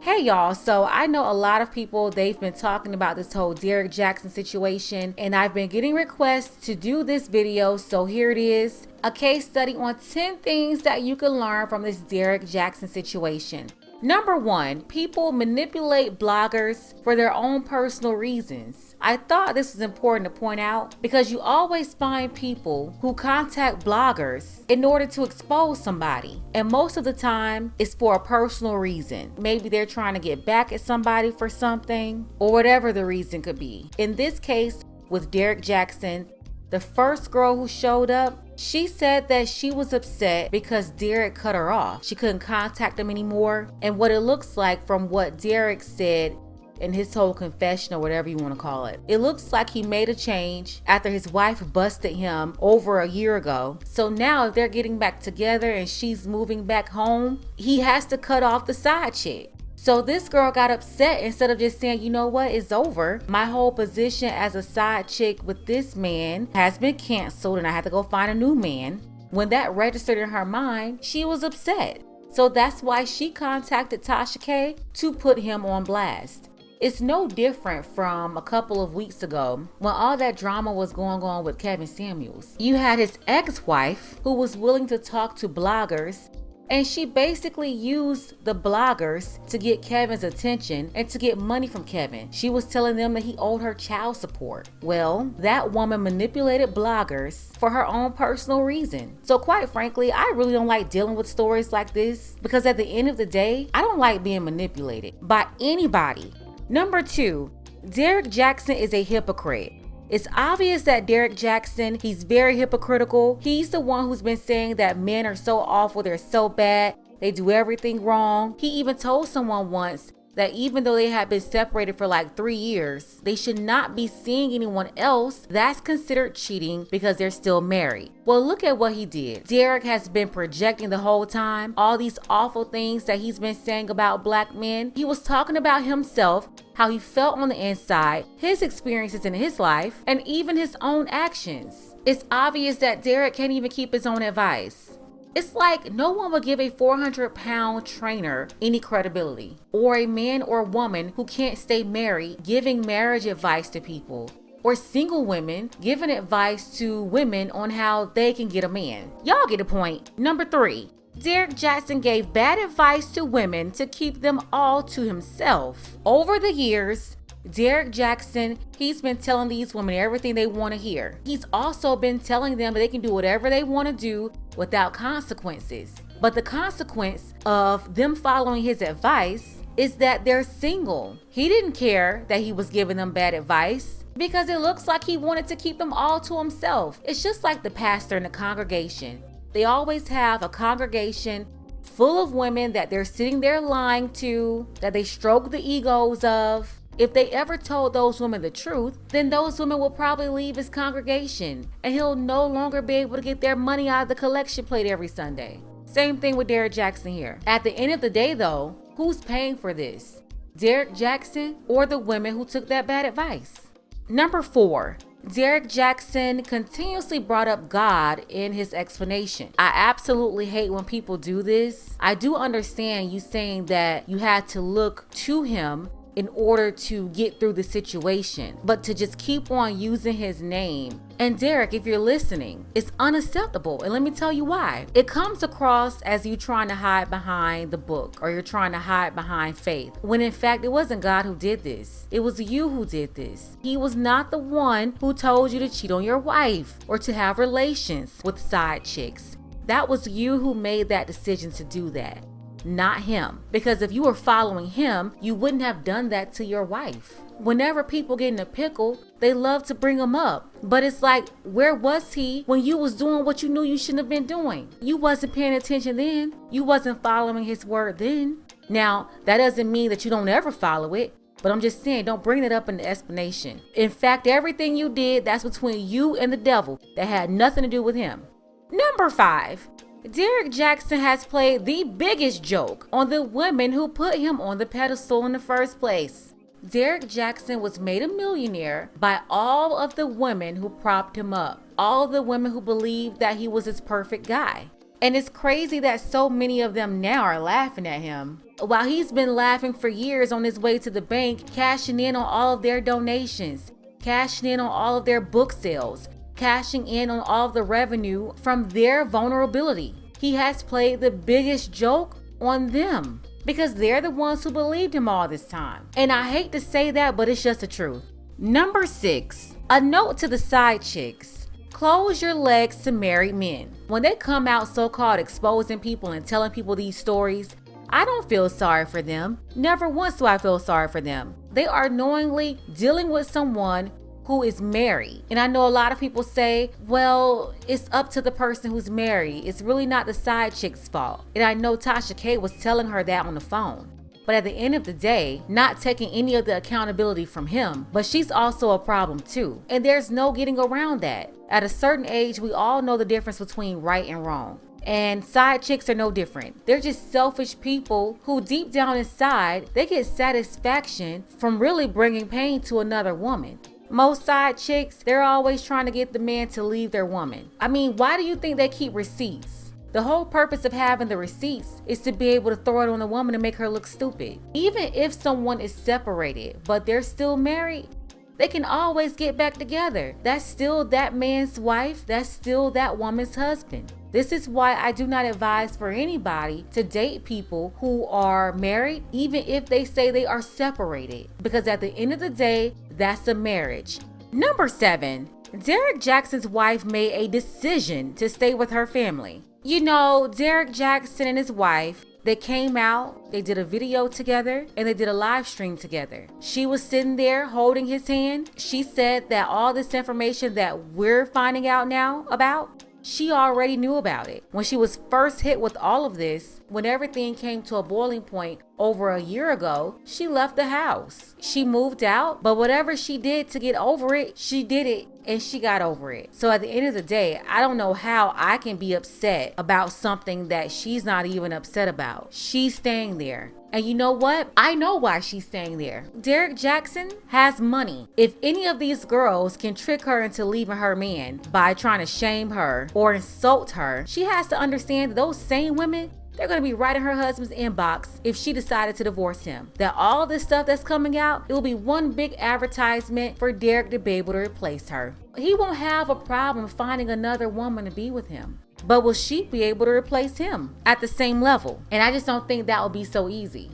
Hey y'all, so I know a lot of people, they've been talking about this whole Derrick Jaxn situation, and I've been getting requests to do this video, so here it is. A case study on 10 things that you can learn from this Derrick Jaxn situation. Number 1, people manipulate bloggers for their own personal reasons. I thought this was important to point out because you always find people who contact bloggers in order to expose somebody. And most of the time, it's for a personal reason. Maybe they're trying to get back at somebody for something, or whatever the reason could be. In this case, with Derrick Jaxn, the first girl who showed up, she said that she was upset because Derrick cut her off. She couldn't contact him anymore. And what it looks like from what Derrick said in his whole confession, or whatever you want to call it, it looks like he made a change after his wife busted him over a year ago. So now if they're getting back together and she's moving back home, he has to cut off the side chick. So this girl got upset. Instead of just saying, you know what, it's over. My whole position as a side chick with this man has been canceled and I had to go find a new man. When that registered in her mind, she was upset. So that's why she contacted Tasha K to put him on blast. It's no different from a couple of weeks ago when all that drama was going on with Kevin Samuels. You had his ex-wife who was willing to talk to bloggers, and she basically used the bloggers to get Kevin's attention and to get money from Kevin. She was telling them that he owed her child support. Well, that woman manipulated bloggers for her own personal reason. So quite frankly, I really don't like dealing with stories like this because at the end of the day, I don't like being manipulated by anybody. Number 2, Derrick Jaxn is a hypocrite. It's obvious that Derrick Jaxn, he's very hypocritical. He's the one who's been saying that men are so awful, they're so bad, they do everything wrong. He even told someone once that even though they had been separated for like 3 years, they should not be seeing anyone else. That's considered cheating because they're still married. Well, look at what he did. Derrick has been projecting the whole time all these awful things that he's been saying about black men. He was talking about himself, how he felt on the inside, his experiences in his life, and even his own actions. It's obvious that Derrick can't even keep his own advice. It's like no one would give a 400-pound trainer any credibility, or a man or woman who can't stay married giving marriage advice to people, or single women giving advice to women on how they can get a man. Y'all get the point. Number 3, Derrick Jaxn gave bad advice to women to keep them all to himself. Over the years, Derrick Jaxn, he's been telling these women everything they want to hear. He's also been telling them that they can do whatever they want to do without consequences. But the consequence of them following his advice is that they're single. He didn't care that he was giving them bad advice because it looks like he wanted to keep them all to himself. It's just like the pastor in the congregation. They always have a congregation full of women that they're sitting there lying to, that they stroke the egos of. If they ever told those women the truth, then those women will probably leave his congregation and he'll no longer be able to get their money out of the collection plate every Sunday. Same thing with Derrick Jaxn here. At the end of the day though, who's paying for this? Derrick Jaxn or the women who took that bad advice? Number 4, Derrick Jaxn continuously brought up God in his explanation. I absolutely hate when people do this. I do understand you saying that you had to look to him in order to get through the situation, but to just keep on using his name. And Derrick, if you're listening, it's unacceptable. And let me tell you why. It comes across as you trying to hide behind the book, or you're trying to hide behind faith, when in fact it wasn't God who did this. It was you who did this. He was not the one who told you to cheat on your wife or to have relations with side chicks. That was you who made that decision to do that, not him. Because if you were following him, you wouldn't have done that to your wife. Whenever people get in a pickle, they love to bring him up. But it's like, where was he when you was doing what you knew you shouldn't have been doing? You wasn't paying attention then. You wasn't following his word then. Now, that doesn't mean that you don't ever follow it, but I'm just saying, don't bring it up in the explanation. In fact, everything you did, that's between you and the devil. That had nothing to do with him. Number 5, Derrick Jaxn has played the biggest joke on the women who put him on the pedestal in the first place. Derrick Jaxn was made a millionaire by all of the women who propped him up, all the women who believed that he was this perfect guy. And it's crazy that so many of them now are laughing at him, while he's been laughing for years on his way to the bank, cashing in on all of their donations, cashing in on all of their book sales, cashing in on all of the revenue from their vulnerability. He has played the biggest joke on them because they're the ones who believed him all this time. And I hate to say that, but it's just the truth. Number 6, a note to the side chicks. Close your legs to married men. When they come out so-called exposing people and telling people these stories, I don't feel sorry for them. Never once do I feel sorry for them. They are knowingly dealing with someone who is married. And I know a lot of people say, well, it's up to the person who's married. It's really not the side chick's fault. And I know Tasha K was telling her that on the phone. But at the end of the day, not taking any of the accountability from him, but she's also a problem too. And there's no getting around that. At a certain age, we all know the difference between right and wrong. And side chicks are no different. They're just selfish people who deep down inside, they get satisfaction from really bringing pain to another woman. Most side chicks, they're always trying to get the man to leave their woman. I mean, why do you think they keep receipts? The whole purpose of having the receipts is to be able to throw it on a woman and make her look stupid. Even if someone is separated, but they're still married, they can always get back together. That's still that man's wife. That's still that woman's husband. This is why I do not advise for anybody to date people who are married, even if they say they are separated. Because at the end of the day, that's a marriage. Number 7, Derrick Jaxn's wife made a decision to stay with her family. You know, Derrick Jaxn and his wife, they came out, they did a video together, and they did a live stream together. She was sitting there holding his hand. She said that all this information that we're finding out now about, she already knew about it. When she was first hit with all of this, when everything came to a boiling point over a year ago, she left the house. She moved out, but whatever she did to get over it, she did it and she got over it. So at the end of the day, I don't know how I can be upset about something that she's not even upset about. She's staying there. And you know what? I know why she's staying there. Derrick Jaxn has money. If any of these girls can trick her into leaving her man by trying to shame her or insult her, she has to understand that those same women, they're going to be right in her husband's inbox if she decided to divorce him. That all this stuff that's coming out, it will be one big advertisement for Derrick to be able to replace her. He won't have a problem finding another woman to be with him. But will she be able to replace him at the same level? And I just don't think that will be so easy.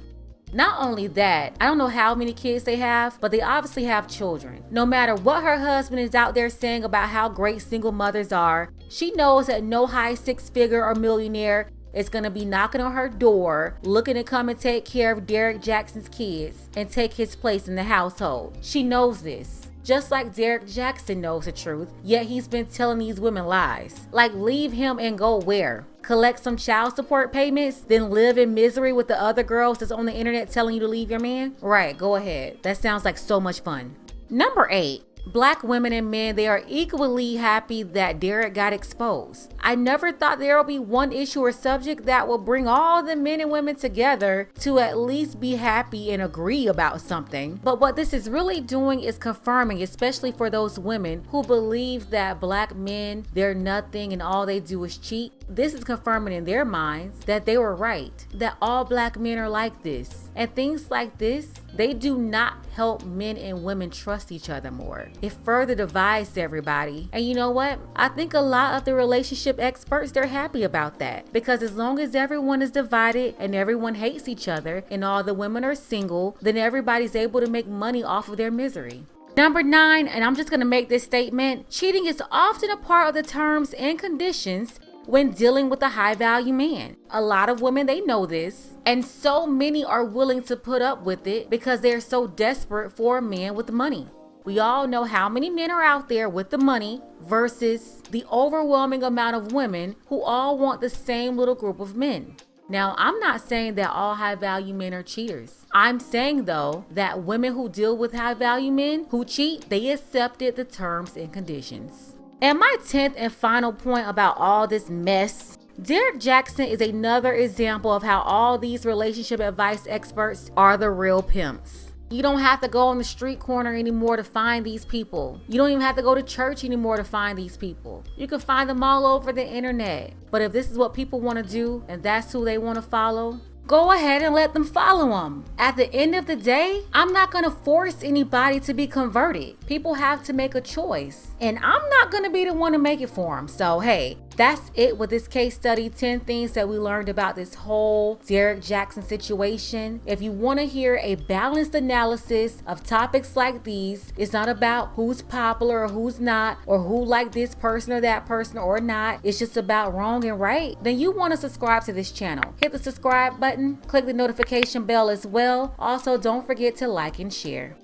Not only that, I don't know how many kids they have, but they obviously have children. No matter what her husband is out there saying about how great single mothers are, she knows that no high six-figure or millionaire is going to be knocking on her door, looking to come and take care of Derrick Jaxn's kids and take his place in the household. She knows this. Just like Derrick Jaxn knows the truth, yet he's been telling these women lies. Like, leave him and go where? Collect some child support payments, then live in misery with the other girls that's on the internet telling you to leave your man? Right, go ahead. That sounds like so much fun. Number 8. Black women and men, they are equally happy that Derrick got exposed. I never thought there will be one issue or subject that will bring all the men and women together to at least be happy and agree about something. But what this is really doing is confirming, especially for those women who believe that black men, they're nothing and all they do is cheat. This is confirming in their minds that they were right, that all black men are like this. And things like this, they do not help men and women trust each other more. It further divides everybody. And you know what? I think a lot of the relationship experts, they're happy about that. Because as long as everyone is divided and everyone hates each other and all the women are single, then everybody's able to make money off of their misery. Number 9, and I'm just going to make this statement, cheating is often a part of the terms and conditions when dealing with a high value man. A lot of women, they know this, and so many are willing to put up with it because they're so desperate for a man with money. We all know how many men are out there with the money versus the overwhelming amount of women who all want the same little group of men. Now, I'm not saying that all high value men are cheaters. I'm saying though that women who deal with high value men who cheat, they accepted the terms and conditions. And my 10th and final point about all this mess, Derrick Jaxn is another example of how all these relationship advice experts are the real pimps. You don't have to go on the street corner anymore to find these people. You don't even have to go to church anymore to find these people. You can find them all over the internet. But if this is what people want to do and that's who they want to follow, go ahead and let them follow them. At the end of the day, I'm not going to force anybody to be converted. People have to make a choice. And I'm not going to be the one to make it for them. So, hey, that's it with this case study. 10 things that we learned about this whole Derrick Jaxn situation. If you want to hear a balanced analysis of topics like these, it's not about who's popular or who's not, or who liked this person or that person or not. It's just about wrong and right. Then you want to subscribe to this channel. Hit the subscribe button, click the notification bell as well. Also, don't forget to like and share.